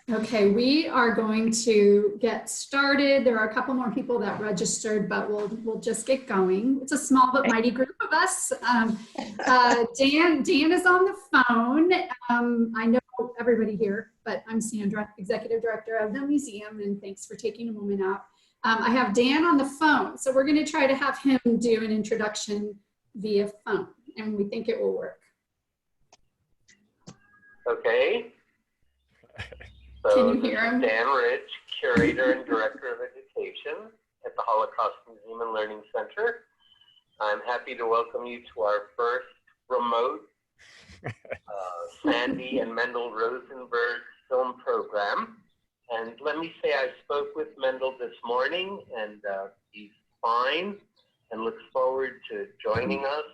Okay, we are going to get started. There are a couple more people that registered, but we'll just get going. It's a small but mighty group of us. Dan is on the phone. I know everybody here, but I'm Sandra, Executive Director of the museum, and thanks for taking a moment out. I have Dan on the phone, so we're going to try to have him do an introduction via phone, and we think it will work. Okay. Can you hear him? Dan Rich, Curator and Director of Education at the Holocaust Museum and Learning Center. I'm happy to welcome you to our first remote Sandy and Mendel Rosenberg film program. And let me say I spoke with Mendel this morning, and he's fine and looks forward to joining us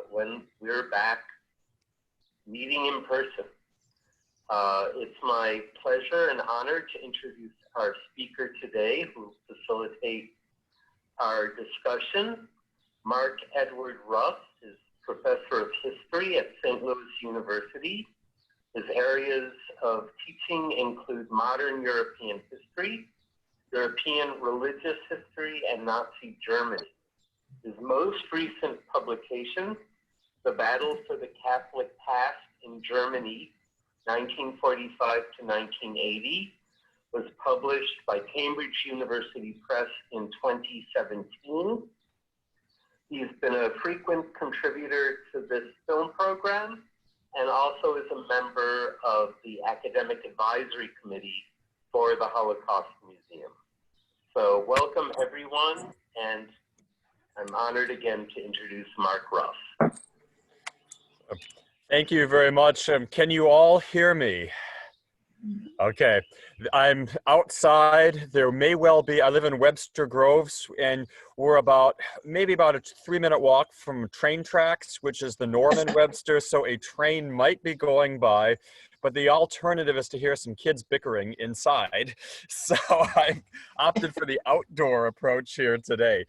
when we're back meeting in person. It's my pleasure and honor to introduce our speaker today, who will facilitate our discussion. Mark Edward Ruff is Professor of History at St. Louis University. His areas of teaching include modern European history, European religious history, and Nazi Germany. His most recent publication, The Battle for the Catholic Past in Germany, 1945 to 1980, was published by Cambridge University Press in 2017. He's been a frequent contributor to this film program and also is a member of the Academic Advisory Committee for the Holocaust Museum. So welcome everyone, and I'm honored again to introduce Mark Ruff. Thank you very much. Can you all hear me? Okay, I'm outside. There may well be, I live in Webster Groves, and we're maybe about a 3-minute walk from train tracks, which is the Norman Webster, so a train might be going by, but the alternative is to hear some kids bickering inside. So I opted for the outdoor approach here today.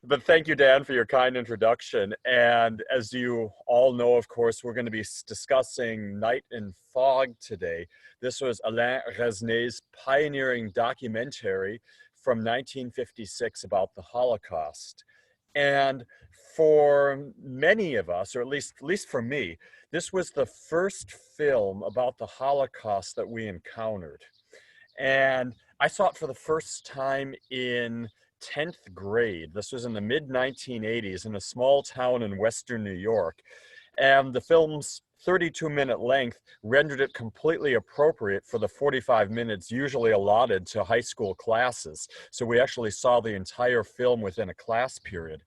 But thank you, Dan, for your kind introduction. And as you all know, of course, we're going to be discussing Night in Fog today. This was Alain Resnais's pioneering documentary from 1956 about the Holocaust. And for many of us, or at least for me, this was the first film about the Holocaust that we encountered. And I saw it for the first time in 10th grade. This was in the mid-1980s in a small town in Western New York. And the film's 32-minute length rendered it completely appropriate for the 45 minutes usually allotted to high school classes. So we actually saw the entire film within a class period.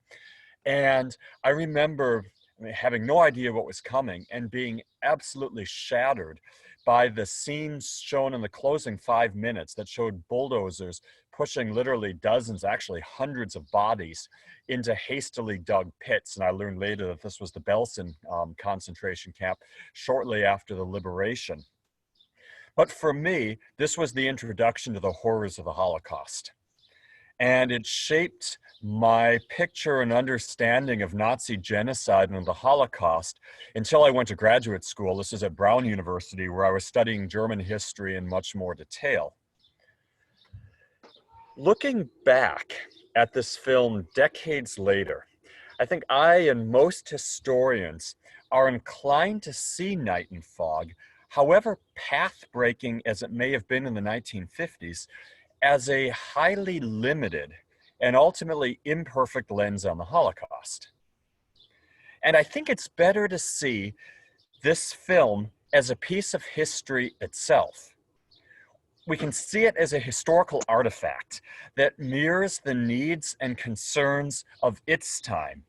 And I remember having no idea what was coming and being absolutely shattered by the scenes shown in the closing 5 minutes that showed bulldozers pushing literally dozens, actually hundreds of bodies into hastily dug pits. And I learned later that this was the Belsen concentration camp shortly after the liberation. But for me, this was the introduction to the horrors of the Holocaust. And it shaped my picture and understanding of Nazi genocide and the Holocaust until I went to graduate school. This is at Brown University, where I was studying German history in much more detail. Looking back at this film decades later, I think I and most historians are inclined to see Night in Fog, however path-breaking as it may have been in the 1950s, as a highly limited and ultimately imperfect lens on the Holocaust. And I think it's better to see this film as a piece of history itself. We can see it as a historical artifact that mirrors the needs and concerns of its time,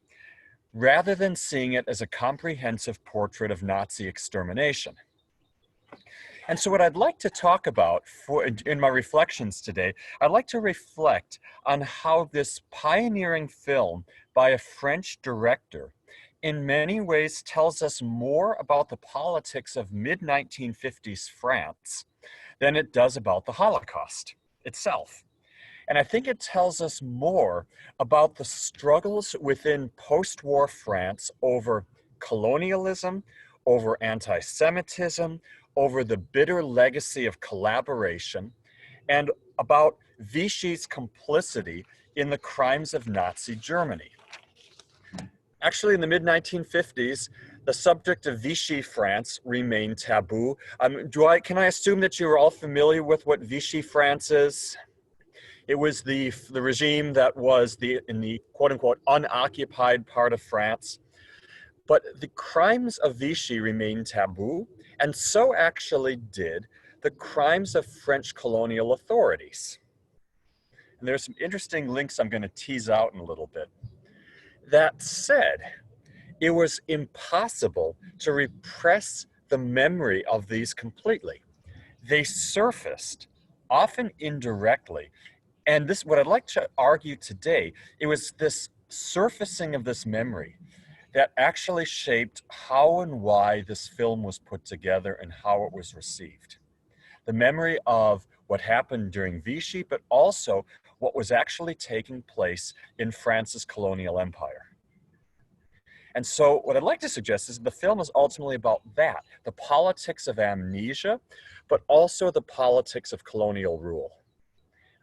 rather than seeing it as a comprehensive portrait of Nazi extermination. And so what I'd like to talk about in my reflections today, I'd like to reflect on how this pioneering film by a French director in many ways tells us more about the politics of mid-1950s France than it does about the Holocaust itself. And I think it tells us more about the struggles within post-war France over colonialism, over anti-Semitism, over the bitter legacy of collaboration and about Vichy's complicity in the crimes of Nazi Germany. Actually, in the mid-1950s, the subject of Vichy France remained taboo. Can I assume that you're all familiar with what Vichy France is? It was the regime that was in the quote-unquote unoccupied part of France. But the crimes of Vichy remained taboo, and so actually did the crimes of French colonial authorities. And there's some interesting links I'm going to tease out in a little bit. That said, it was impossible to repress the memory of these completely. They surfaced, often indirectly. And this, what I'd like to argue today, it was this surfacing of this memory that actually shaped how and why this film was put together and how it was received. The memory of what happened during Vichy, but also what was actually taking place in France's colonial empire. And so what I'd like to suggest is the film is ultimately about that, the politics of amnesia, but also the politics of colonial rule.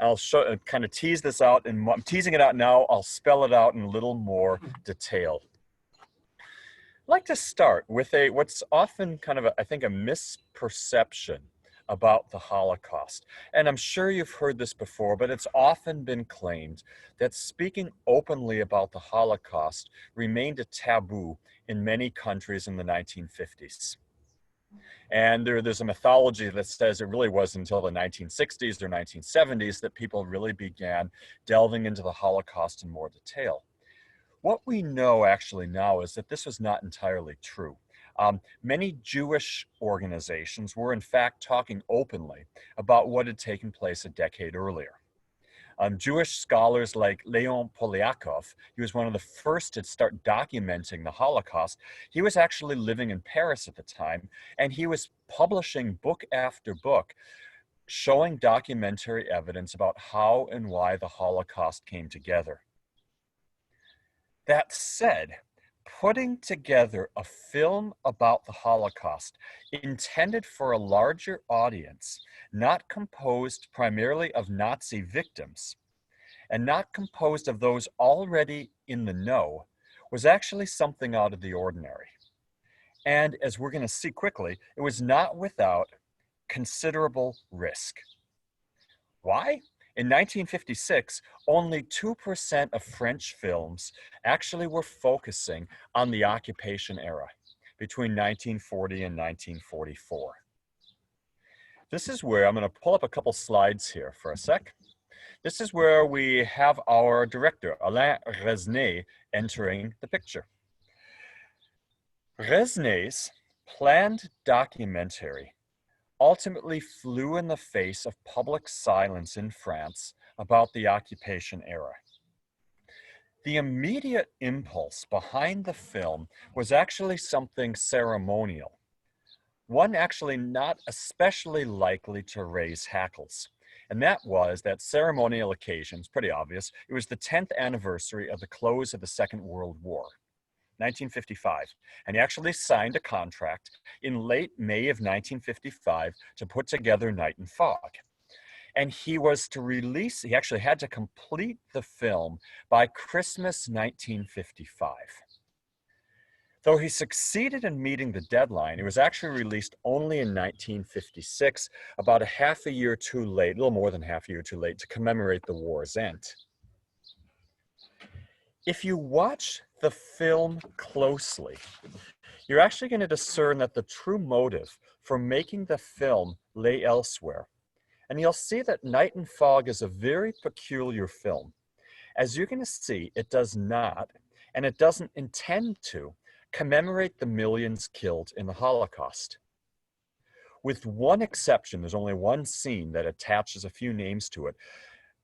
I'll kind of tease this out, and I'm teasing it out now. I'll spell it out in a little more detail. I'd like to start with what's often kind of, I think, a misperception about the Holocaust. And I'm sure you've heard this before, but it's often been claimed that speaking openly about the Holocaust remained a taboo in many countries in the 1950s. And there's a mythology that says it really wasn't until the 1960s or 1970s that people really began delving into the Holocaust in more detail. What we know actually now is that this was not entirely true. Many Jewish organizations were in fact talking openly about what had taken place a decade earlier. Jewish scholars like Leon Poliakov, he was one of the first to start documenting the Holocaust. He was actually living in Paris at the time, and he was publishing book after book, showing documentary evidence about how and why the Holocaust came together. That said, putting together a film about the Holocaust intended for a larger audience, not composed primarily of Nazi victims, and not composed of those already in the know, was actually something out of the ordinary. And as we're going to see quickly, it was not without considerable risk. Why? In 1956, only 2% of French films actually were focusing on the occupation era between 1940 and 1944. This is where I'm going to pull up a couple slides here for a sec. This is where we have our director, Alain Resnais, entering the picture. Resnais's planned documentary ultimately flew in the face of public silence in France about the occupation era. The immediate impulse behind the film was actually something ceremonial, one actually not especially likely to raise hackles. And that was that ceremonial occasion. It's pretty obvious. It was the 10th anniversary of the close of the Second World War. 1955, and he actually signed a contract in late May of 1955 to put together Night and Fog. And he was to release, he actually had to complete the film by Christmas 1955. Though he succeeded in meeting the deadline, it was actually released only in 1956, about a half a year too late, a little more than half a year too late, to commemorate the war's end. If you watch the film closely, you're actually going to discern that the true motive for making the film lay elsewhere. And you'll see that Night and Fog is a very peculiar film. As you're going to see, it does not, and it doesn't intend to, commemorate the millions killed in the Holocaust. With one exception, there's only one scene that attaches a few names to it.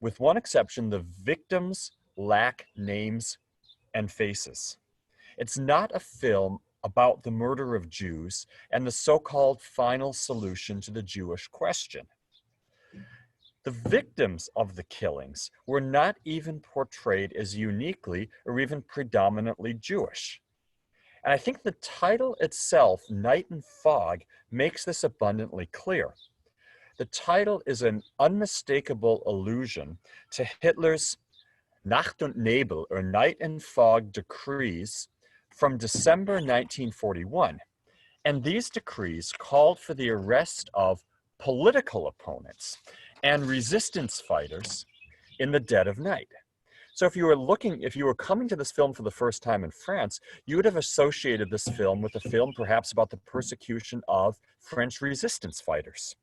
With one exception, the victims lack names and faces. It's not a film about the murder of Jews and the so-called final solution to the Jewish question. The victims of the killings were not even portrayed as uniquely or even predominantly Jewish. And I think the title itself, Night and Fog, makes this abundantly clear. The title is an unmistakable allusion to Hitler's Nacht und Nebel, or Night and Fog decrees from December 1941. And these decrees called for the arrest of political opponents and resistance fighters in the dead of night. So if you were coming to this film for the first time in France, you would have associated this film with a film perhaps about the persecution of French resistance fighters.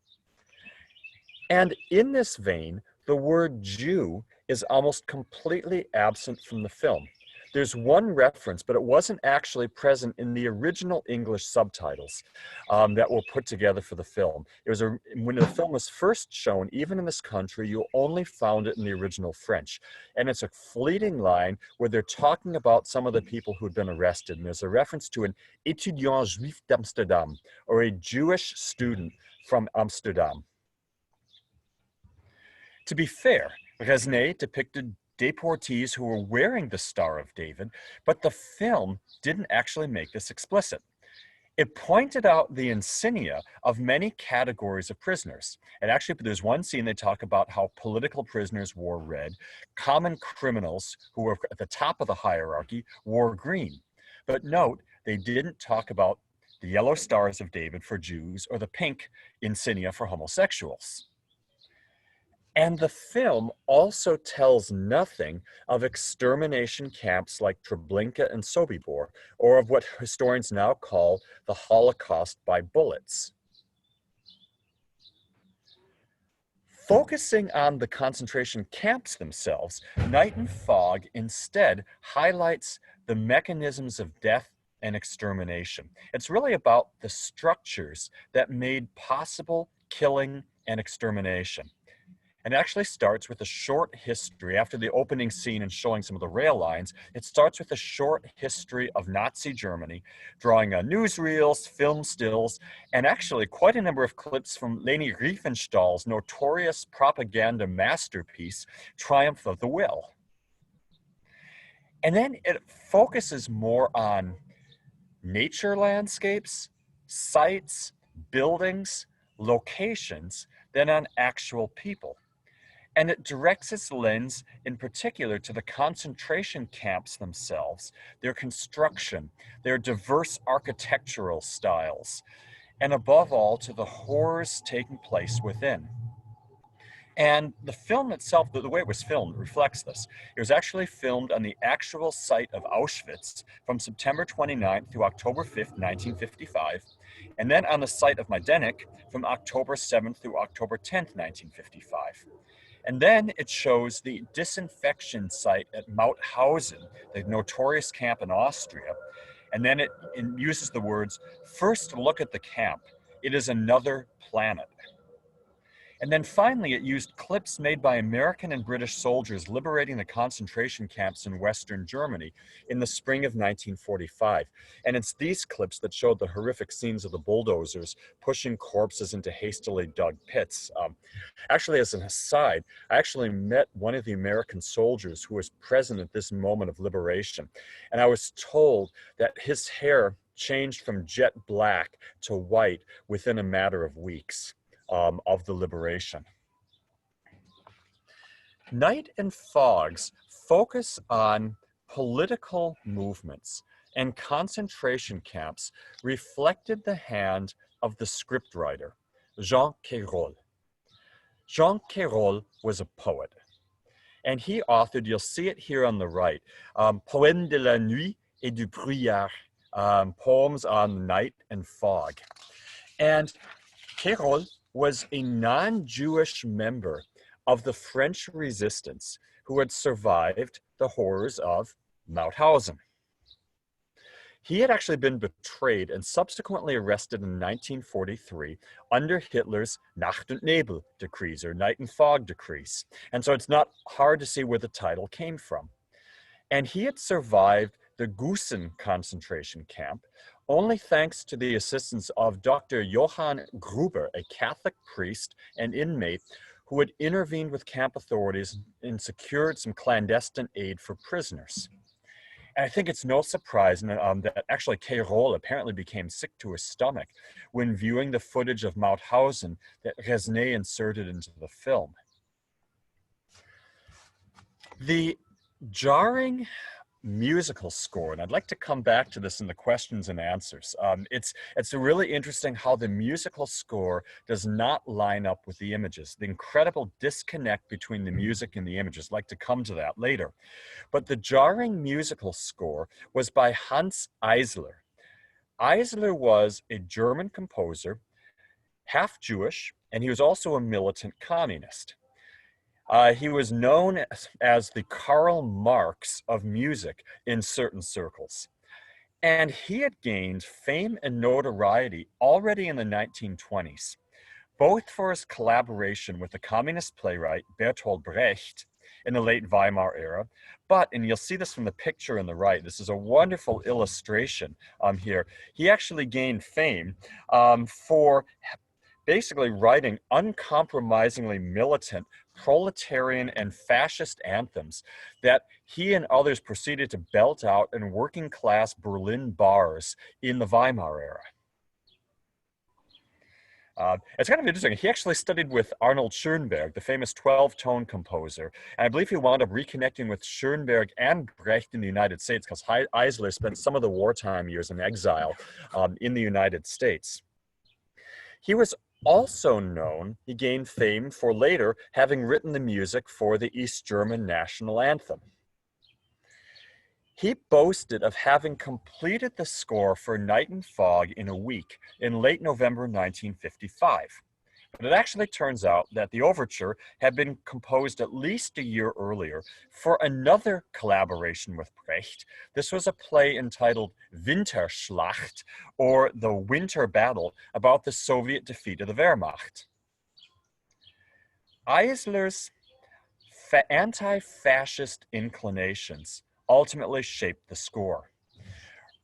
And in this vein, the word Jew is almost completely absent from the film. There's one reference, but it wasn't actually present in the original English subtitles that were put together for the film. When the film was first shown, even in this country, you only found it in the original French. And it's a fleeting line where they're talking about some of the people who'd been arrested. And there's a reference to an étudiant juif d'Amsterdam, or a Jewish student from Amsterdam. To be fair, Resnais depicted deportees who were wearing the Star of David, but the film didn't actually make this explicit. It pointed out the insignia of many categories of prisoners. And actually, there's one scene they talk about how political prisoners wore red, common criminals who were at the top of the hierarchy wore green. But note, they didn't talk about the yellow stars of David for Jews or the pink insignia for homosexuals. And the film also tells nothing of extermination camps like Treblinka and Sobibor, or of what historians now call the Holocaust by bullets. Focusing on the concentration camps themselves, Night and Fog instead highlights the mechanisms of death and extermination. It's really about the structures that made possible killing and extermination. And it actually starts with a short history. After the opening scene and showing some of the rail lines, it starts with a short history of Nazi Germany, drawing newsreels, film stills, and actually quite a number of clips from Leni Riefenstahl's notorious propaganda masterpiece, Triumph of the Will. And then it focuses more on nature landscapes, sites, buildings, locations, than on actual people. And it directs its lens in particular to the concentration camps themselves, their construction, their diverse architectural styles, and above all to the horrors taking place within. And the film itself, the way it was filmed, reflects this. It was actually filmed on the actual site of Auschwitz from September 29th through October 5th, 1955, and then on the site of Majdanek from October 7th through October 10th, 1955. And then it shows the disinfection site at Mauthausen, the notorious camp in Austria. And then it uses the words, "First look at the camp. It is another planet." And then finally, it used clips made by American and British soldiers liberating the concentration camps in Western Germany in the spring of 1945. And it's these clips that showed the horrific scenes of the bulldozers pushing corpses into hastily dug pits. Actually, as an aside, I actually met one of the American soldiers who was present at this moment of liberation. And I was told that his hair changed from jet black to white within a matter of weeks. Of the liberation. Night and Fog's focus on political movements and concentration camps reflected the hand of the scriptwriter, Jean Cayrol. Jean Cayrol was a poet, and he authored, you'll see it here on the right, Poèmes de la nuit et du brouillard, poems on night and fog. And Cayrol was a non-Jewish member of the French resistance who had survived the horrors of Mauthausen. He had actually been betrayed and subsequently arrested in 1943 under Hitler's Nacht und Nebel decrees, or Night and Fog decrees. And so it's not hard to see where the title came from. And he had survived the Gusen concentration camp only thanks to the assistance of Dr. Johann Gruber, a Catholic priest and inmate who had intervened with camp authorities and secured some clandestine aid for prisoners. I think it's no surprise that actually K. Roll apparently became sick to his stomach when viewing the footage of Mauthausen that Resnais inserted into the film. The jarring musical score, and I'd like to come back to this in the questions and answers. It's really interesting how the musical score does not line up with the images. The incredible disconnect between the music and the images. I'd like to come to that later. But the jarring musical score was by Hans Eisler. Eisler was a German composer, half Jewish, and he was also a militant communist. He was known as the Karl Marx of music in certain circles. And he had gained fame and notoriety already in the 1920s, both for his collaboration with the communist playwright Bertolt Brecht in the late Weimar era, but, and you'll see this from the picture on the right, this is a wonderful illustration here. He actually gained fame for basically writing uncompromisingly militant proletarian and fascist anthems that he and others proceeded to belt out in working class Berlin bars in the Weimar era. It's kind of interesting. He actually studied with Arnold Schoenberg, the famous 12-tone composer. And I believe he wound up reconnecting with Schoenberg and Brecht in the United States because Eisler spent some of the wartime years in exile in the United States. He was also known, he gained fame for later having written the music for the East German national anthem. He boasted of having completed the score for Night and Fog in a week in late November 1955. But it actually turns out that the overture had been composed at least a year earlier for another collaboration with Brecht. This was a play entitled Winterschlacht, or The Winter Battle, about the Soviet defeat of the Wehrmacht. Eisler's anti-fascist inclinations ultimately shaped the score.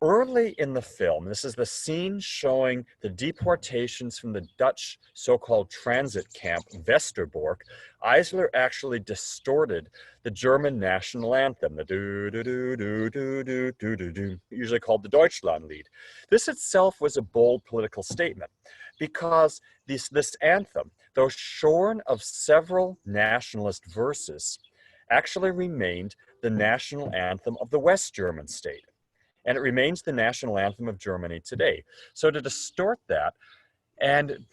Early in the film, this is the scene showing the deportations from the Dutch so-called transit camp, Westerbork. Eisler actually distorted the German national anthem, the do-do-do-do-do-do-do-do, usually called the Deutschlandlied. This itself was a bold political statement because this anthem, though shorn of several nationalist verses, actually remained the national anthem of the West German state. And it remains the national anthem of Germany today. So to distort that, and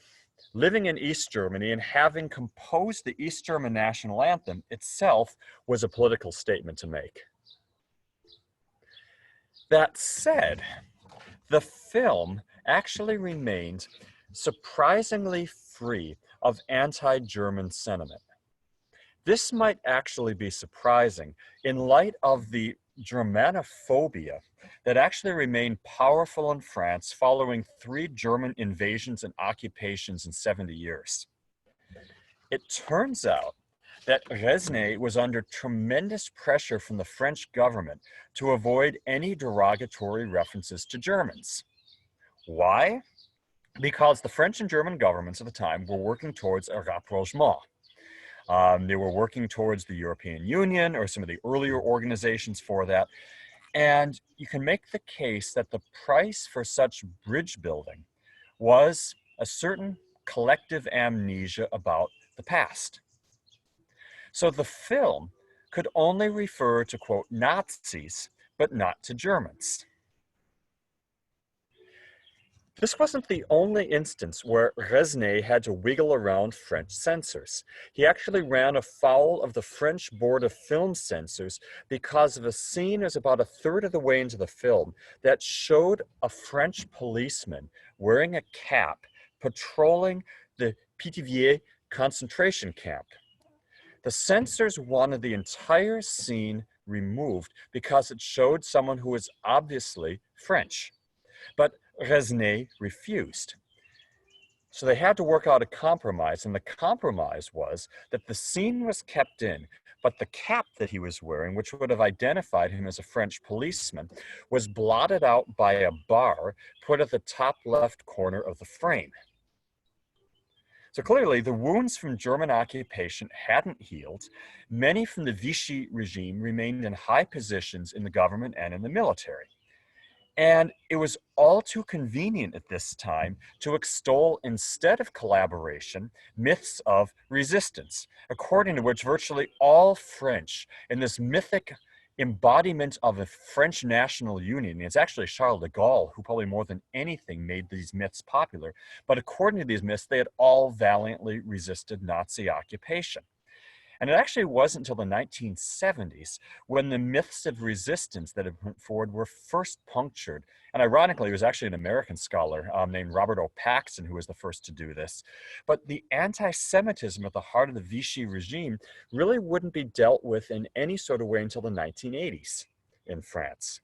living in East Germany and having composed the East German national anthem itself was a political statement to make. That said, the film actually remained surprisingly free of anti-German sentiment. This might actually be surprising in light of the Germanophobia that actually remained powerful in France following 3 German invasions and occupations in 70 years. It turns out that Resnais was under tremendous pressure from the French government to avoid any derogatory references to Germans. Why? Because the French and German governments at the time were working towards a rapprochement. They were working towards the European Union or some of the earlier organizations for that. And you can make the case that the price for such bridge building was a certain collective amnesia about the past. So the film could only refer to, quote, Nazis, but not to Germans. This wasn't the only instance where Resnais had to wiggle around French censors. He actually ran afoul of the French Board of Film Censors because of a scene that was about a third of the way into the film that showed a French policeman wearing a cap patrolling the Pithiviers concentration camp. The censors wanted the entire scene removed because it showed someone who was obviously French. But Resnais refused. So they had to work out a compromise, and the compromise was that the scene was kept in, but the cap that he was wearing, which would have identified him as a French policeman, was blotted out by a bar put at the top left corner of the frame. So clearly, the wounds from German occupation hadn't healed. Many from the Vichy regime remained in high positions in the government and in the military. And it was all too convenient at this time to extol, instead of collaboration, myths of resistance, according to which virtually all French in this mythic embodiment of a French national union. It's actually Charles de Gaulle who probably more than anything made these myths popular. But according to these myths, they had all valiantly resisted Nazi occupation. And it actually wasn't until the 1970s when the myths of resistance that had went forward were first punctured. And ironically, it was actually an American scholar named Robert O. Paxton who was the first to do this. But the anti-Semitism at the heart of the Vichy regime really wouldn't be dealt with in any sort of way until the 1980s in France.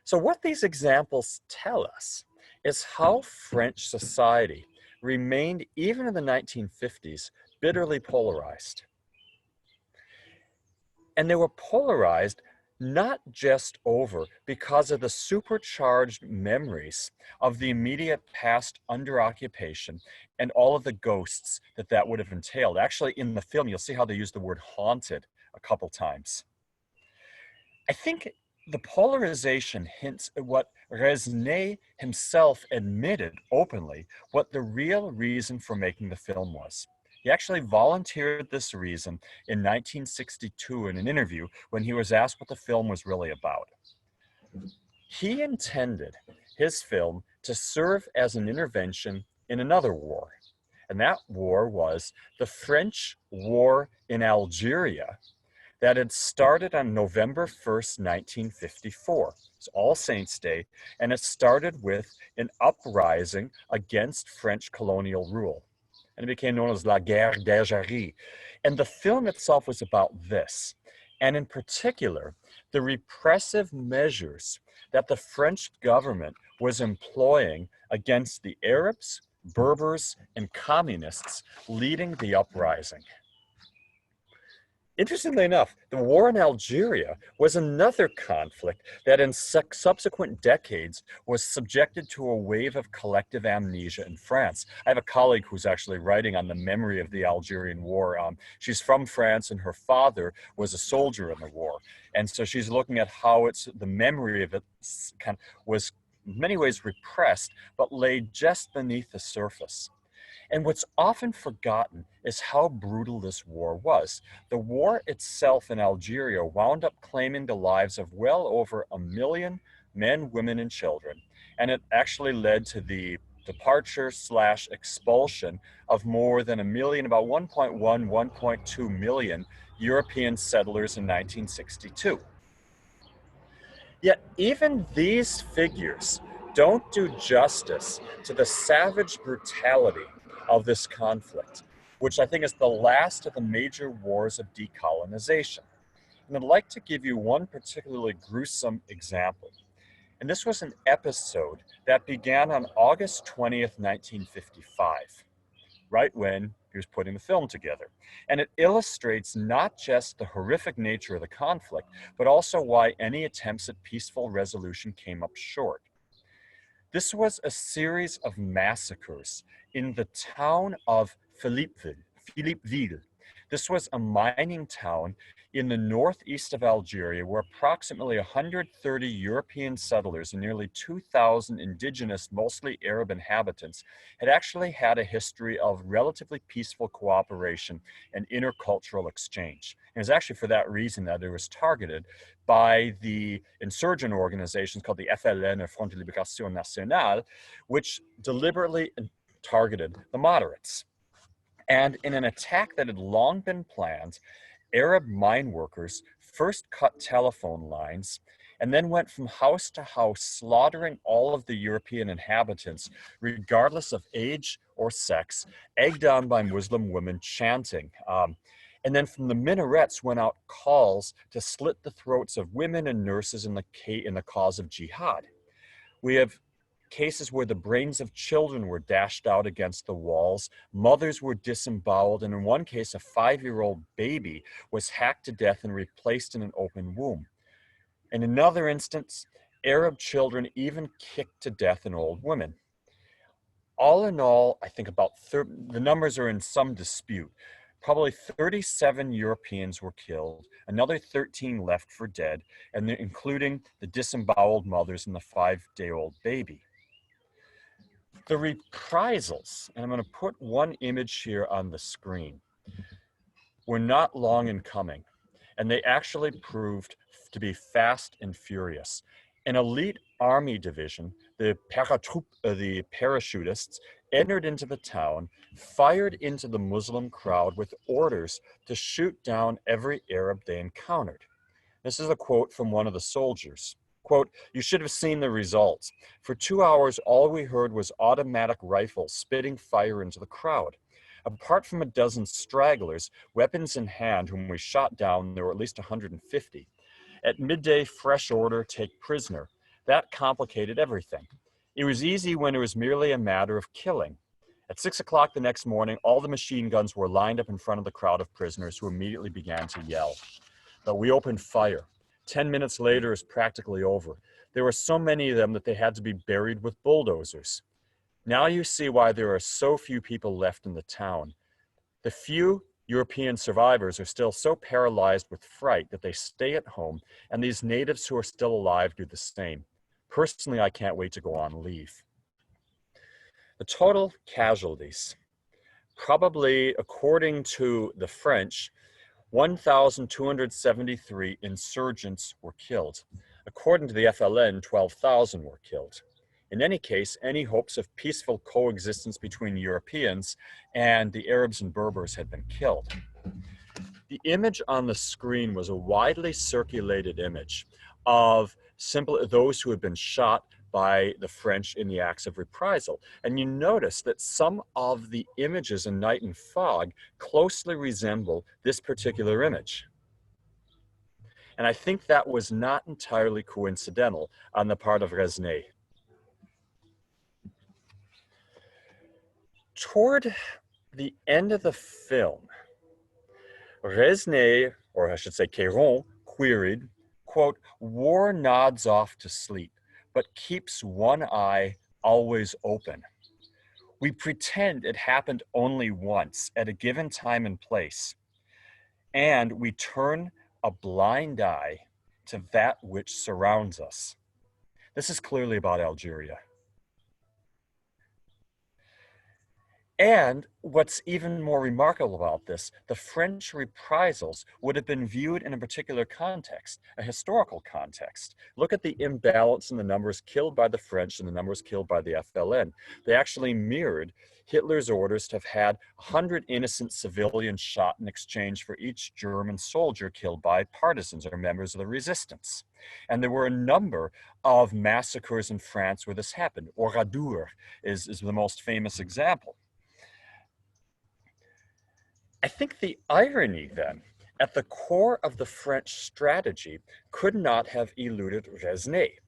So what these examples tell us is how French society remained, even in the 1950s, bitterly polarized. And they were polarized not just because of the supercharged memories of the immediate past under occupation and all of the ghosts that would have entailed. Actually, in the film, you'll see how they use the word haunted a couple times. I think the polarization hints at what Resnais himself admitted openly what the real reason for making the film was. He actually volunteered this reason in 1962 in an interview when he was asked what the film was really about. He intended his film to serve as an intervention in another war, and that war was the French War in Algeria that had started on November 1st, 1954. It's All Saints' Day, and it started with an uprising against French colonial rule. And it became known as La Guerre d'Algérie. And the film itself was about this, and in particular, the repressive measures that the French government was employing against the Arabs, Berbers, and communists leading the uprising. Interestingly enough, the war in Algeria was another conflict that in subsequent decades was subjected to a wave of collective amnesia in France. I have a colleague who's actually writing on the memory of the Algerian War. She's from France and her father was a soldier in the war. And so she's looking at how the memory of it was in many ways repressed, but lay just beneath the surface. And what's often forgotten is how brutal this war was. The war itself in Algeria wound up claiming the lives of well over 1 million men, women, and children. And it actually led to the departure/expulsion of more than 1 million, about 1.1, 1.2 million European settlers in 1962. Yet even these figures don't do justice to the savage brutality of this conflict, which I think is the last of the major wars of decolonization. And I'd like to give you one particularly gruesome example. And this was an episode that began on August 20th, 1955, right when he was putting the film together. And it illustrates not just the horrific nature of the conflict, but also why any attempts at peaceful resolution came up short. This was a series of massacres in the town of Philippeville. This was a mining town in the northeast of Algeria where approximately 130 European settlers and nearly 2,000 indigenous, mostly Arab inhabitants had actually had a history of relatively peaceful cooperation and intercultural exchange. And it was actually for that reason that it was targeted by the insurgent organizations called the FLN, or Front de Libération Nationale, which deliberately targeted the moderates. And in an attack that had long been planned, Arab mine workers first cut telephone lines and then went from house to house, slaughtering all of the European inhabitants, regardless of age or sex, egged on by Muslim women chanting. And then from the minarets went out calls to slit the throats of women and nurses in the cause of jihad. We have cases where the brains of children were dashed out against the walls, mothers were disemboweled, and in one case, a 5-year-old baby was hacked to death and replaced in an open womb. In another instance, Arab children even kicked to death an old woman. All in all, I think about the numbers are in some dispute. Probably 37 Europeans were killed, another 13 left for dead, and including the disemboweled mothers and the 5-day-old baby. The reprisals, and I'm going to put one image here on the screen, were not long in coming, and they actually proved to be fast and furious. An elite army division, the parachutists, entered into the town, fired into the Muslim crowd with orders to shoot down every Arab they encountered. This is a quote from one of the soldiers. Quote, "You should have seen the results. For 2 hours, all we heard was automatic rifles spitting fire into the crowd. Apart from a dozen stragglers, weapons in hand, whom we shot down, there were at least 150. At midday, fresh order, take prisoner. That complicated everything. It was easy when it was merely a matter of killing. At 6 o'clock the next morning, all the machine guns were lined up in front of the crowd of prisoners who immediately began to yell. But we opened fire. 10 minutes later, it was practically over. There were so many of them that they had to be buried with bulldozers. Now you see why there are so few people left in the town. The few European survivors are still so paralyzed with fright that they stay at home, and these natives who are still alive do the same. Personally, I can't wait to go on leave." The total casualties, probably according to the French, 1,273 insurgents were killed. According to the FLN, 12,000 were killed. In any case, any hopes of peaceful coexistence between Europeans and the Arabs and Berbers had been killed. The image on the screen was a widely circulated image of those who had been shot by the French in the acts of reprisal. And you notice that some of the images in Night and Fog closely resemble this particular image. And I think that was not entirely coincidental on the part of Resnais. Toward the end of the film, Resnais, or I should say Queyron, queried, quote, "War nods off to sleep, but keeps one eye always open. We pretend it happened only once at a given time and place, and we turn a blind eye to that which surrounds us." This is clearly about Algeria. And what's even more remarkable about this, the French reprisals would have been viewed in a particular context, a historical context. Look at the imbalance in the numbers killed by the French and the numbers killed by the FLN. They actually mirrored Hitler's orders to have had 100 innocent civilians shot in exchange for each German soldier killed by partisans or members of the resistance. And there were a number of massacres in France where this happened. Oradour is the most famous example. I think the irony then, at the core of the French strategy, could not have eluded Resnais.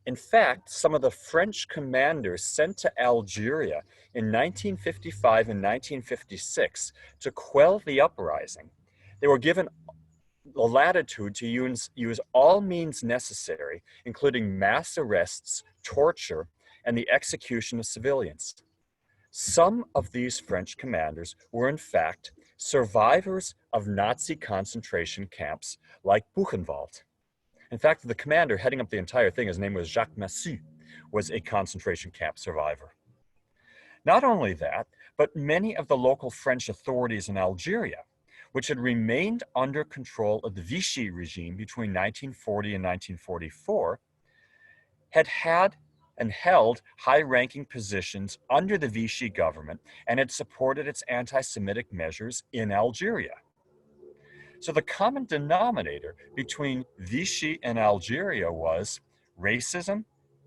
In fact, some of the French commanders sent to Algeria in 1955 and 1956 to quell the uprising, they were given the latitude to use all means necessary, including mass arrests, torture, and the execution of civilians. Some of these French commanders were in fact survivors of Nazi concentration camps like Buchenwald. In fact, the commander heading up the entire thing, his name was Jacques Massu, was a concentration camp survivor. Not only that, but many of the local French authorities in Algeria, which had remained under control of the Vichy regime between 1940 and 1944, had and held high-ranking positions under the Vichy government and had supported its anti-Semitic measures in Algeria. So the common denominator between Vichy and Algeria was racism,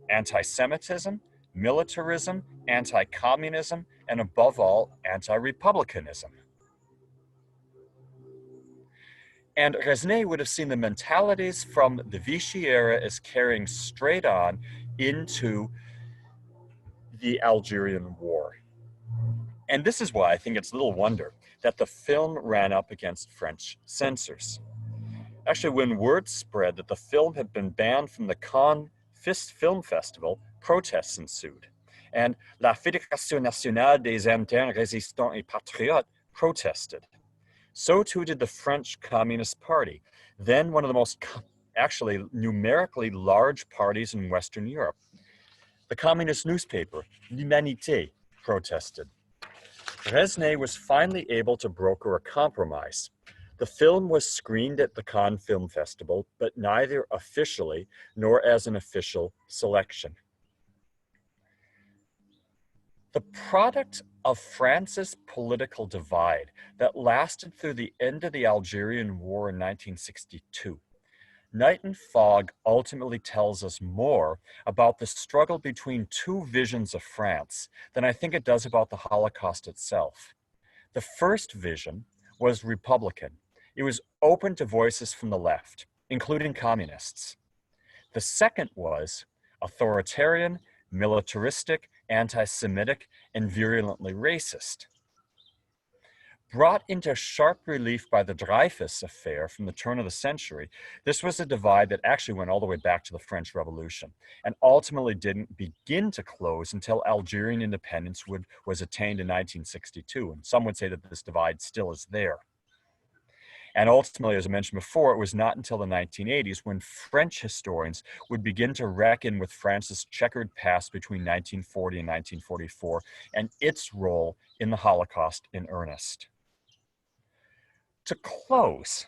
anti-Semitism, militarism, anti-communism, and above all, anti-republicanism. And Resnais would have seen the mentalities from the Vichy era as carrying straight on into the Algerian War. And this is why I think it's little wonder that the film ran up against French censors. Actually, when word spread that the film had been banned from the Cannes Film Festival, protests ensued. and La Fédération Nationale des Internes Résistants et Patriotes protested. So too did the French Communist Party, then one of the most actually numerically large parties in Western Europe. The communist newspaper, L'Humanité, protested. Resnais was finally able to broker a compromise. The film was screened at the Cannes Film Festival, but neither officially nor as an official selection. The product of France's political divide that lasted through the end of the Algerian War in 1962. Night and Fog ultimately tells us more about the struggle between two visions of France than I think it does about the Holocaust itself. The first vision was Republican. It was open to voices from the left, including communists. The second was authoritarian, militaristic, anti-Semitic, and virulently racist. Brought into sharp relief by the Dreyfus affair from the turn of the century, this was a divide that actually went all the way back to the French Revolution and ultimately didn't begin to close until Algerian independence was attained in 1962. And some would say that this divide still is there. And ultimately, as I mentioned before, it was not until the 1980s when French historians would begin to reckon with France's checkered past between 1940 and 1944 and its role in the Holocaust in earnest. To close,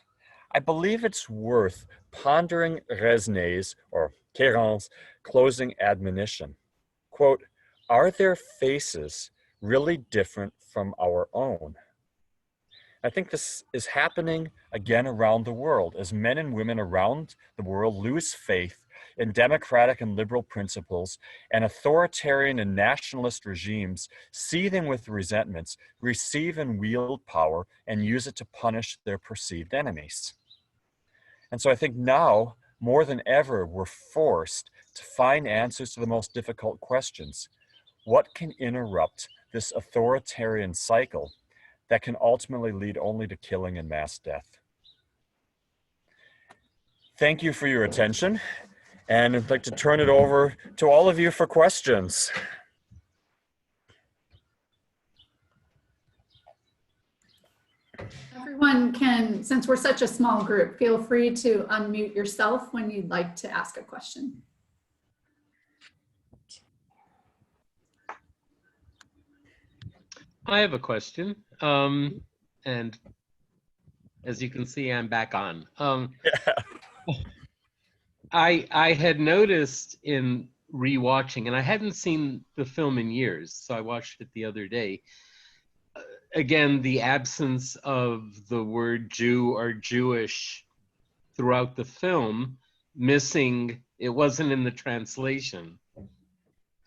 I believe it's worth pondering Resnais's or Queyron's closing admonition. Quote, are their faces really different from our own? I think this is happening again around the world as men and women around the world lose faith in democratic and liberal principles, and authoritarian and nationalist regimes, seething with resentments, receive and wield power and use it to punish their perceived enemies. And so I think now, more than ever, we're forced to find answers to the most difficult questions. What can interrupt this authoritarian cycle that can ultimately lead only to killing and mass death? Thank you for your attention, and I'd like to turn it over to all of you for questions. Everyone can, since we're such a small group, feel free to unmute yourself when you'd like to ask a question. I have a question, and as you can see, I'm back on. I had noticed in rewatching, and I hadn't seen the film in years, so I watched it the other day. Again, the absence of the word Jew or Jewish throughout the film, missing, it wasn't in the translation,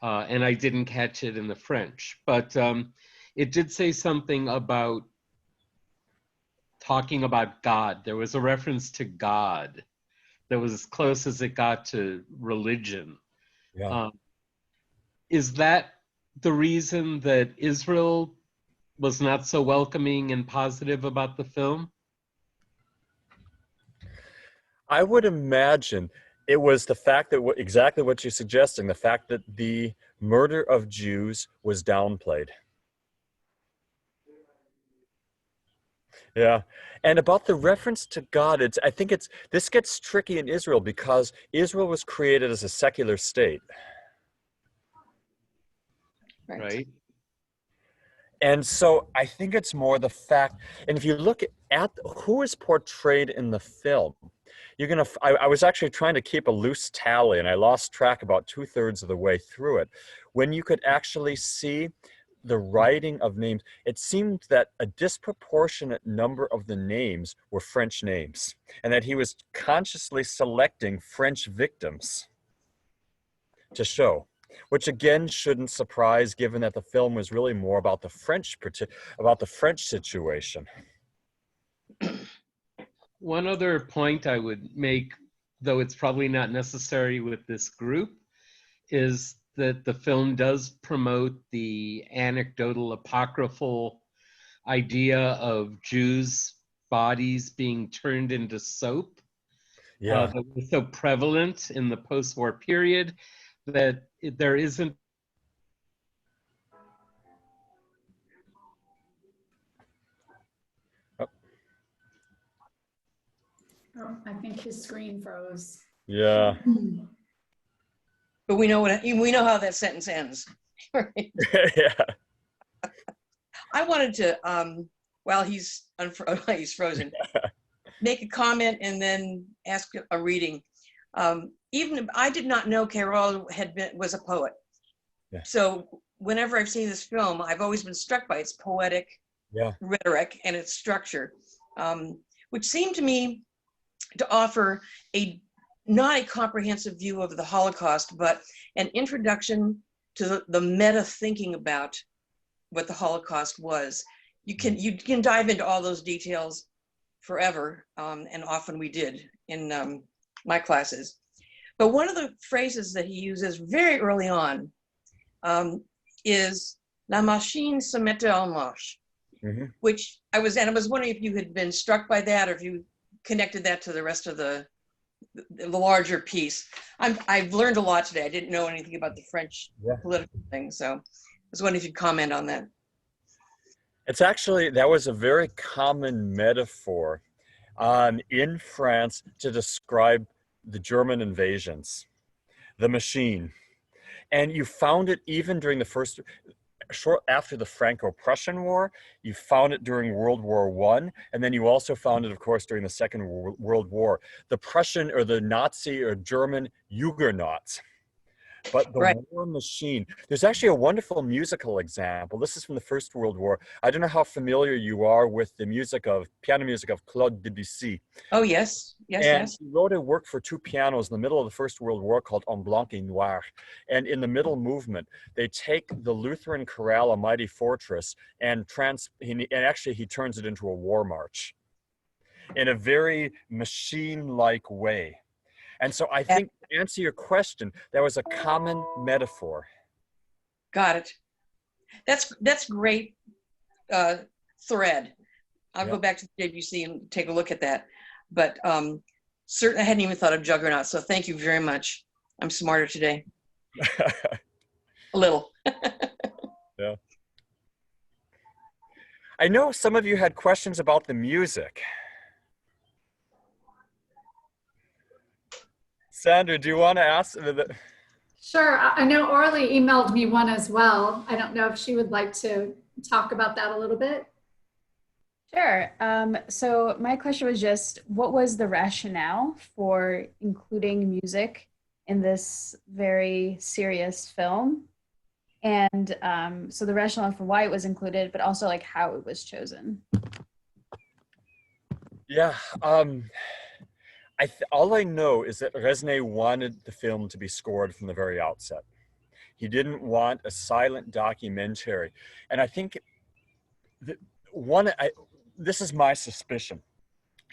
and I didn't catch it in the French, but it did say something about talking about God. There was a reference to God that was as close as it got to religion. Yeah. Is that the reason that Israel was not so welcoming and positive about the film? I would imagine it was the fact that exactly what you're suggesting, the fact that the murder of Jews was downplayed. Yeah, and about the reference to God, I think this gets tricky in Israel because Israel was created as a secular state. Right. And so I think it's more the fact, and if you look at who is portrayed in the film, I was actually trying to keep a loose tally and I lost track about 2/3 of the way through it. When you could actually see the writing of names, it seemed that a disproportionate number of the names were French names and that he was consciously selecting French victims to show, which again shouldn't surprise given that the film was really more about the French situation. One other point I would make, though it's probably not necessary with this group, is that the film does promote the anecdotal apocryphal idea of Jews' bodies being turned into soap. Yeah. That was so prevalent in the post-war period that there isn't Oh, I think his screen froze. Yeah. But we know how that sentence ends. Right? Yeah. I wanted to, while he's frozen, make a comment and then ask a reading. Even I did not know Carol was a poet. Yeah. So whenever I've seen this film, I've always been struck by its poetic rhetoric and its structure, which seemed to me to offer not a comprehensive view of the Holocaust, but an introduction to the meta thinking about what the Holocaust was. You can dive into all those details forever, and often we did in my classes. But one of the phrases that he uses very early on is "La machine se mettait en marche," which I was wondering if you had been struck by that, or if you connected that to the rest of the larger piece. I've learned a lot today. I didn't know anything about the French political thing, so I was wondering if you'd comment on that. It's actually, that was a very common metaphor in France to describe the German invasions, the machine. And you found it even during short after the Franco-Prussian War. You found it during World War I, and then you also found it, of course, during the Second World War. The Prussian or the Nazi or German Juggernauts. But the war machine, there's actually a wonderful musical example. This is from the First World War. I don't know how familiar you are with the piano music of Claude Debussy. Oh, yes. Yes. He wrote a work for two pianos in the middle of the First World War called En Blanc et Noir. And in the middle movement, they take the Lutheran chorale, A Mighty Fortress, and actually he turns it into a war march in a very machine-like way. And so I think, to answer your question, that was a common metaphor. Got it. That's great thread. I'll go back to the JVC and take a look at that. But certainly, I hadn't even thought of Juggernaut. So thank you very much. I'm smarter today. A little. Yeah. I know some of you had questions about the music. Sandra, do you want to ask? Sure. I know Orly emailed me one as well. I don't know if she would like to talk about that a little bit. Sure. So my question was just, what was the rationale for including music in this very serious film? And so the rationale for why it was included, but also like how it was chosen. Yeah. All I know is that Resnais wanted the film to be scored from the very outset. He didn't want a silent documentary. And I think this is my suspicion.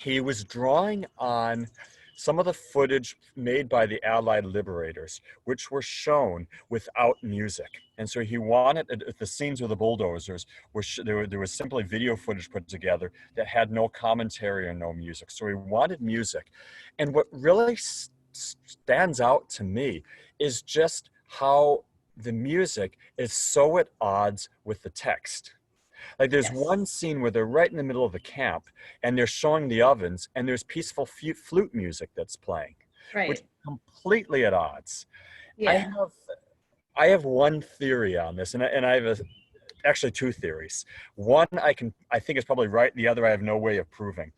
He was drawing on some of the footage made by the Allied liberators, which were shown without music. And so he wanted, the scenes with the bulldozers, there was simply video footage put together that had no commentary or no music. So he wanted music. And what really stands out to me is just how the music is so at odds with the text. Like there's one scene where they're right in the middle of the camp and they're showing the ovens and there's peaceful flute music that's playing, which is completely at odds. Yeah. I have one theory on this, and I have actually two theories. One I think is probably right. The other I have no way of proving.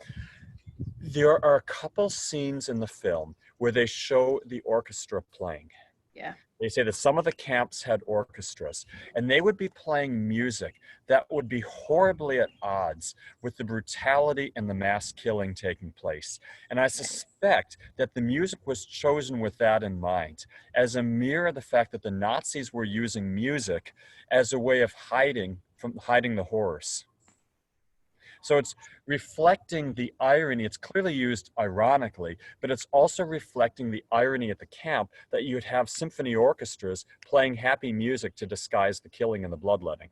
There are a couple scenes in the film where they show the orchestra playing. Yeah. They say that some of the camps had orchestras, and they would be playing music that would be horribly at odds with the brutality and the mass killing taking place. And I suspect that the music was chosen with that in mind, as a mirror of the fact that the Nazis were using music as a way of hiding the horrors. So it's reflecting the irony. It's clearly used ironically, but it's also reflecting the irony at the camp that you'd have symphony orchestras playing happy music to disguise the killing and the bloodletting.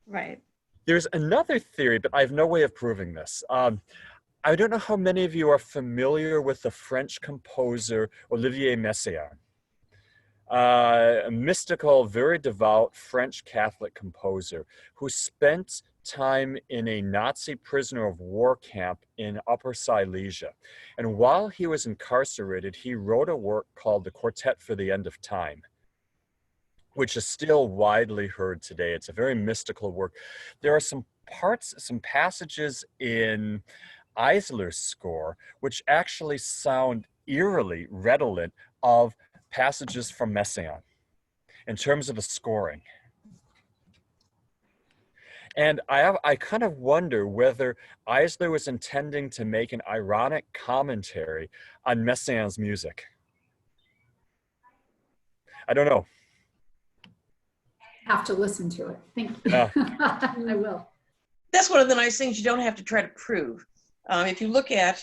Right. There's another theory, but I have no way of proving this. I don't know how many of you are familiar with the French composer Olivier Messiaen. A mystical, very devout French Catholic composer who spent time in a Nazi prisoner of war camp in Upper Silesia. And while he was incarcerated, he wrote a work called The Quartet for the End of Time, which is still widely heard today. It's a very mystical work. There are some parts, some passages in Eisler's score, which actually sound eerily redolent of passages from Messiaen in terms of the scoring. And I kind of wonder whether Eisler was intending to make an ironic commentary on Messiaen's music. I don't know. Have to listen to it. Thank you. Yeah. I will. That's one of the nice things you don't have to try to prove. If you look at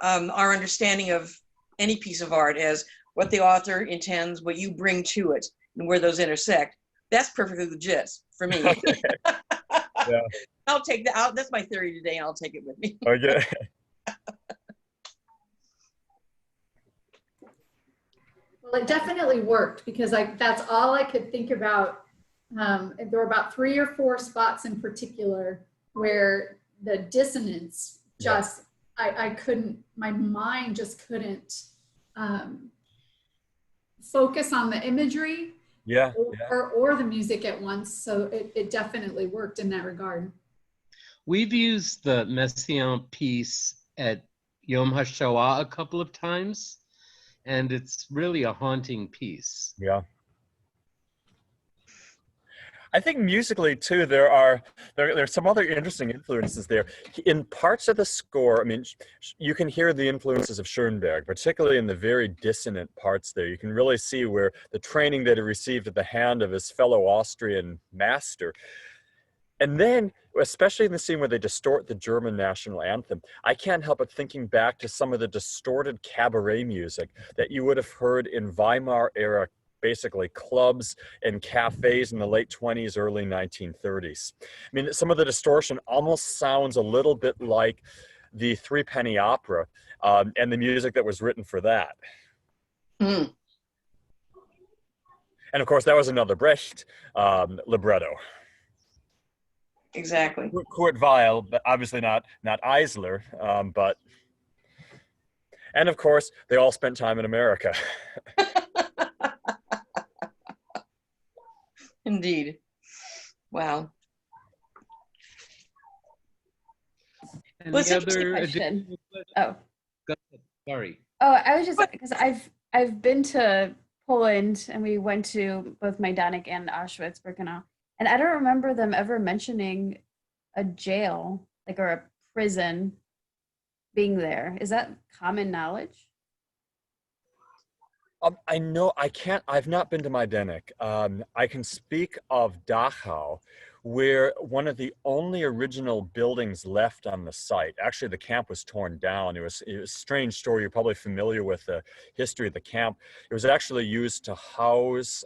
our understanding of any piece of art as what the author intends, what you bring to it, and where those intersect, that's perfectly legit for me. Yeah. I'll take that. That's my theory today, and I'll take it with me. Okay. Well, it definitely worked because that's all I could think about. There were about 3 or 4 spots in particular where the dissonance just, I couldn't, my mind just couldn't focus on the imagery or the music at once. So it definitely worked in that regard. We've used the Messiaen piece at Yom HaShoah a couple of times, and it's really a haunting piece. Yeah. I think musically too, there are some other interesting influences there. In parts of the score, I mean, you can hear the influences of Schoenberg, particularly in the very dissonant parts there. You can really see where the training that he received at the hand of his fellow Austrian master. And then, especially in the scene where they distort the German national anthem, I can't help but thinking back to some of the distorted cabaret music that you would have heard in Weimar era, basically clubs and cafes in the late 20s, early 1930s. I mean, some of the distortion almost sounds a little bit like the Threepenny Opera and the music that was written for that. Mm. And of course, that was another Brecht libretto. Exactly. Kurt Weill, but obviously not Eisler, but, and of course, they all spent time in America. Indeed. Wow. And Well, it's the interesting other question. Go ahead. Sorry. Oh, I was just because I've been to Poland and we went to both Majdanek and Auschwitz-Birkenau, and I don't remember them ever mentioning a jail, like, or a prison being there. Is that common knowledge? I know I've not been to Majdanek. I can speak of Dachau, where one of the only original buildings left on the site, actually the camp was torn down. It was a strange story. You're probably familiar with the history of the camp. It was actually used to house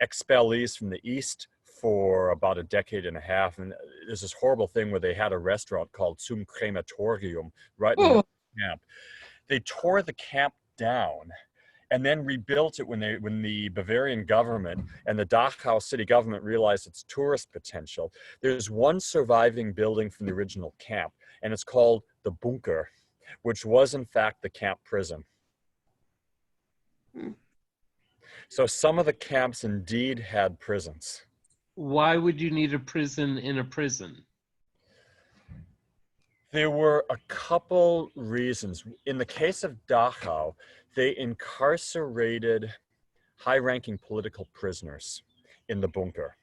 expellees from the East for about a decade and a half. And there's this horrible thing where they had a restaurant called Zum Crematorium right in the camp. They tore the camp down and then rebuilt it when the Bavarian government and the Dachau city government realized its tourist potential. There's one surviving building from the original camp, and it's called the Bunker, which was in fact the camp prison. So some of the camps indeed had prisons. Why would you need a prison in a prison? There were a couple reasons. In the case of Dachau, they incarcerated high-ranking political prisoners in the bunker.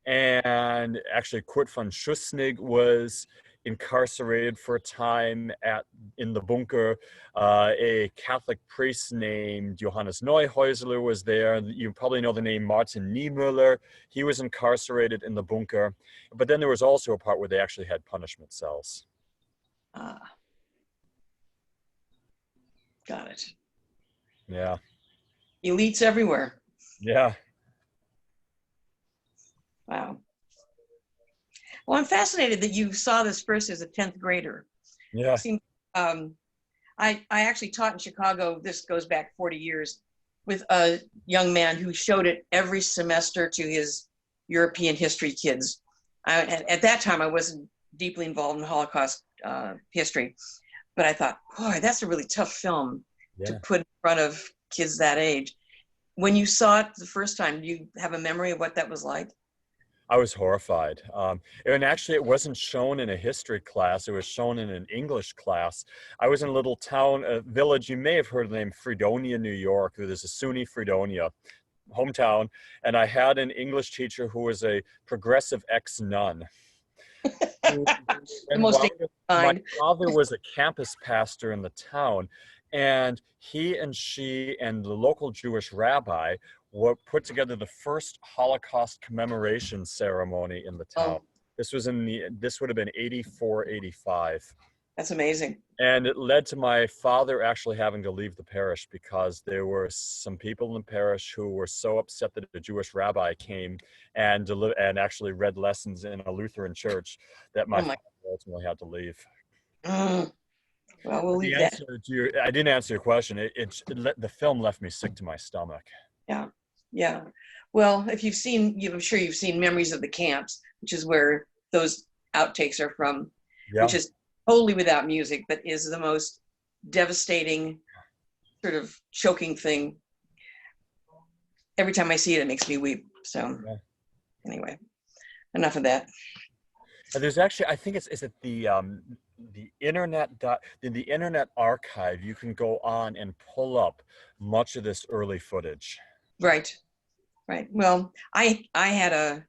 And actually, Kurt von Schuschnigg was incarcerated for a time in the bunker. A Catholic priest named Johannes Neuhäusler was there. You probably know the name Martin Niemöller. He was incarcerated in the bunker. But then there was also a part where they actually had punishment cells. Got it. Yeah. Elites everywhere. Yeah. Wow. Well, I'm fascinated that you saw this first as a 10th grader. Yeah. I actually taught in Chicago, this goes back 40 years, with a young man who showed it every semester to his European history kids. At that time, I wasn't deeply involved in Holocaust history, but I thought, boy, that's a really tough film to put in front of kids that age. When you saw it the first time, do you have a memory of what that was like? I was horrified. And actually, it wasn't shown in a history class. It was shown in an English class. I was in a little town, a village, you may have heard of the name Fredonia, New York. There's a SUNY Fredonia hometown. And I had an English teacher who was a progressive ex-nun. My father was a campus pastor in the town. And he and she and the local Jewish rabbi put together the first Holocaust commemoration ceremony in the town. This would have been 84, 85. That's amazing. And it led to my father actually having to leave the parish because there were some people in the parish who were so upset that a Jewish rabbi came and actually read lessons in a Lutheran church that my father ultimately had to leave. Well, we'll leave that. I didn't answer your question. The film left me sick to my stomach. Yeah, yeah. Well, if you've seen, I'm sure you've seen Memories of the Camps, which is where those outtakes are from, which is totally without music, but is the most devastating, sort of choking thing. Every time I see it, it makes me weep. So anyway, enough of that. There's actually, I think is it the internet in the Internet Archive, you can go on and pull up much of this early footage. Right. Well, I had a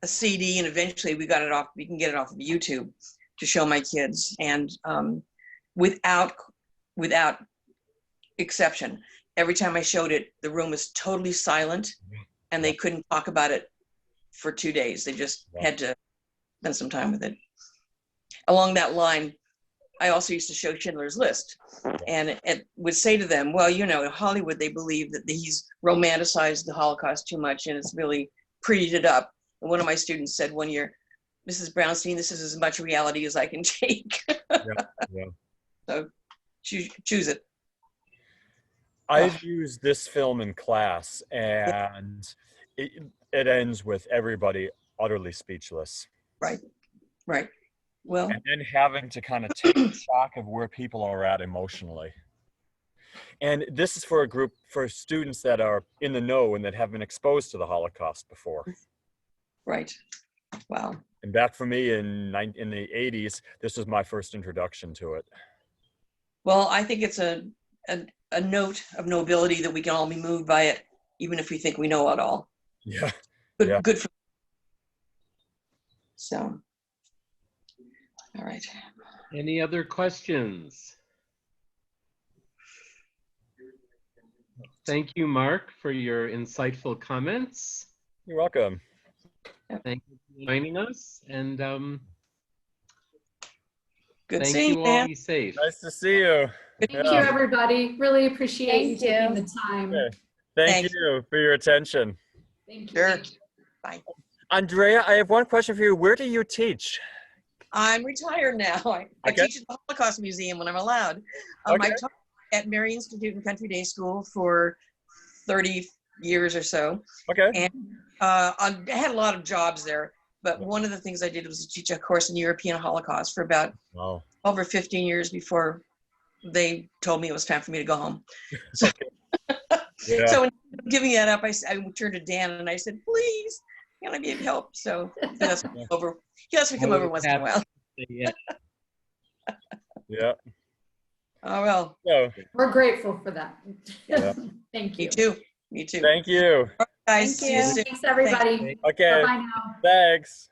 CD, and eventually we got it off. We can get it off of YouTube to show my kids, and without exception, every time I showed it, the room was totally silent, and they couldn't talk about it for 2 days. They just had to spend some time with it. Along that line, I also used to show Schindler's List, and it would say to them, well, you know, in Hollywood, they believe that he's romanticized the Holocaust too much, and it's really prettied it up. And one of my students said one year, Mrs. Brownstein, this is as much reality as I can take. So choose it. I've used this film in class, and it ends with everybody utterly speechless. Right. Well, and then having to kind of take stock of where people are at emotionally. And this is for students that are in the know and that have been exposed to the Holocaust before. Right. Wow. And back for me in the 80s, this was my first introduction to it. Well, I think it's a note of nobility that we can all be moved by it, even if we think we know it all. Yeah. Good for. So. All right. Any other questions? Thank you, Mark, for your insightful comments. You're welcome. Thank you for joining us, and good thank you all. Be safe. Nice to see you. Thank you, everybody. Really appreciate you taking the time. Okay. Thank you for your attention. Thank you. Sure. Bye. Andrea, I have one question for you. Where do you teach? I'm retired now. I teach at the Holocaust Museum when I'm allowed. I taught at Mary Institute and Country Day School for 30 years or so. Okay. And I had a lot of jobs there, but one of the things I did was to teach a course in European Holocaust for about over 15 years before they told me it was time for me to go home. So, so when giving that up, I turned to Dan and I said, please, can I be of help? So he lets me come over once in a while. Oh, well. We're grateful for that. Thank you. Me too. Me too. Thank you. All right, guys. Thank you. Thanks, everybody. Okay. Bye now. Thanks.